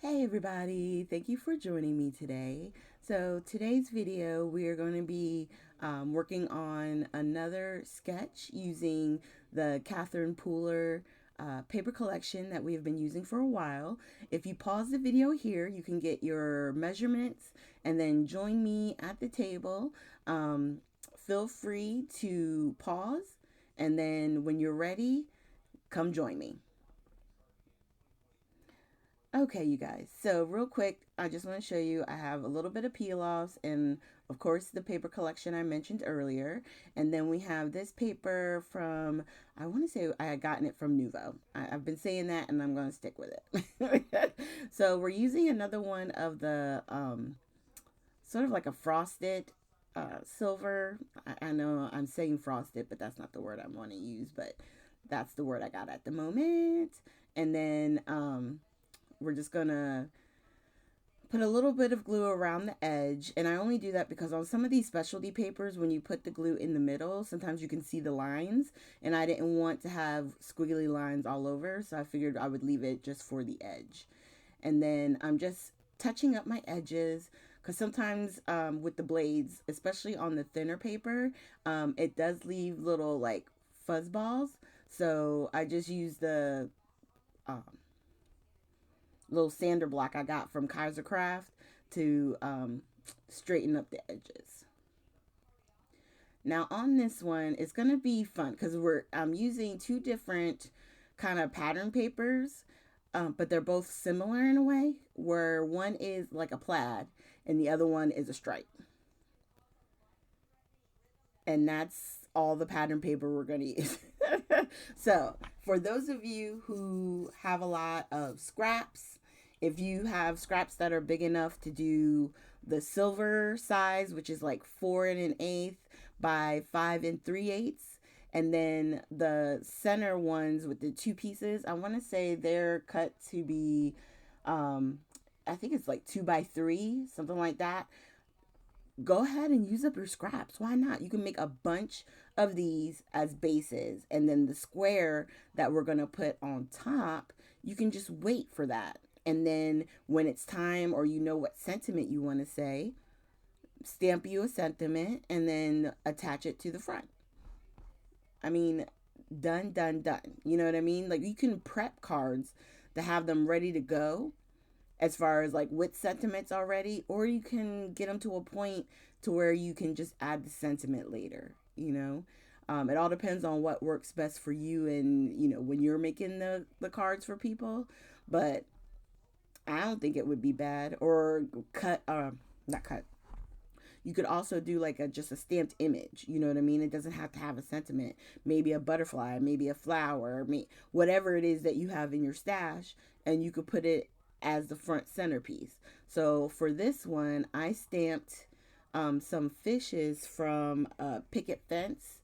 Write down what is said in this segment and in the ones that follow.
Hey everybody, thank you for joining me today. So today's video we are going to be working on another sketch using the Catherine Pooler paper collection that we have been using for a while. If you pause the video here, you can get your measurements and then join me at the table. Feel free to pause, and then when you're ready, come join me. Okay, you guys. So real quick, I just want to show you I have a little bit of peel offs and of course the paper collection I mentioned earlier. And then we have this paper from, I want to say I had gotten it from Nuvo. I've been saying that and I'm going to stick with it. So we're using another one of the sort of like a frosted silver. I know I'm saying frosted, but that's not the word I want to use, but that's the word I got at the moment. And then we're just gonna put a little bit of glue around the edge, and I only do that because on some of these specialty papers, when you put the glue in the middle, sometimes you can see the lines, and I didn't want to have squiggly lines all over, so I figured I would leave it just for the edge. And then I'm just touching up my edges because sometimes with the blades, especially on the thinner paper, it does leave little like fuzz balls, so I just use the um, little sander block I got from Kaisercraft to straighten up the edges. Now on this one, it's gonna be fun because I'm using two different kind of pattern papers, but they're both similar in a way. Where one is like a plaid and the other one is a stripe, and that's all the pattern paper we're gonna use. So for those of you who have a lot of scraps, if you have scraps that are big enough to do the silver size, which is like 4 1/8 by 5 3/8, and then the center ones with the two pieces, I want to say they're cut to be, um, I think it's like 2 by 3, something like that. Go ahead and use up your scraps. Why not? You can make a bunch of these as bases, and then the square that we're going to put on top, you can just wait for that. And then when it's time, or you know what sentiment you want to say, stamp you a sentiment and then attach it to the front. I mean, done, done, done. You know what I mean? Like you can prep cards to have them ready to go as far as like with sentiments already, or you can get them to a point to where you can just add the sentiment later, you know. It all depends on what works best for you, and you know when you're making the cards for people. But I don't think it would be bad. Or cut, not cut, you could also do like a just a stamped image, you know what I mean? It doesn't have to have a sentiment. Maybe a butterfly, maybe a flower, whatever it is that you have in your stash, and you could put it as the front centerpiece. So for this one, I stamped some fishes from a picket fence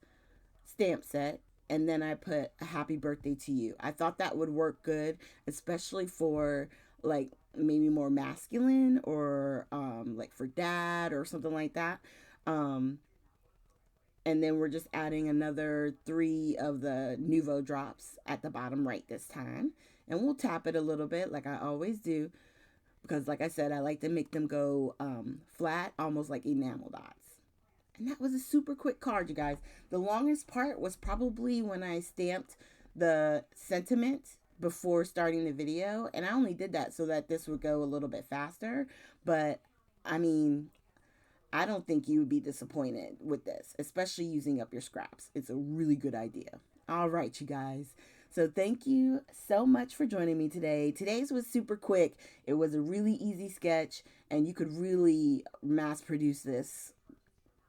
stamp set, and then I put a happy birthday to you. I thought that would work good, especially for like maybe more masculine, or like for dad or something like that. Um, and then we're just adding another 3 of the Nuvo drops at the bottom right this time. And we'll tap it a little bit like I always do because, like I said, I like to make them go flat, almost like enamel dots. And that was a super quick card, you guys. The longest part was probably when I stamped the sentiment before starting the video. And I only did that so that this would go a little bit faster. But I mean, I don't think you would be disappointed with this, especially using up your scraps. It's a really good idea. All right, you guys. So thank you so much for joining me today. Today's was super quick. It was a really easy sketch, and you could really mass produce this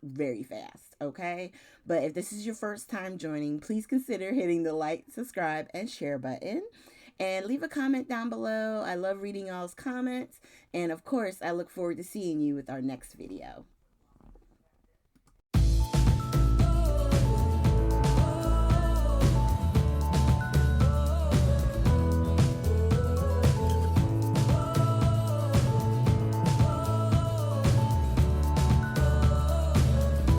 very fast, okay? But if this is your first time joining, please consider hitting the like, subscribe, and share button. And leave a comment down below. I love reading y'all's comments. And of course, I look forward to seeing you with our next video.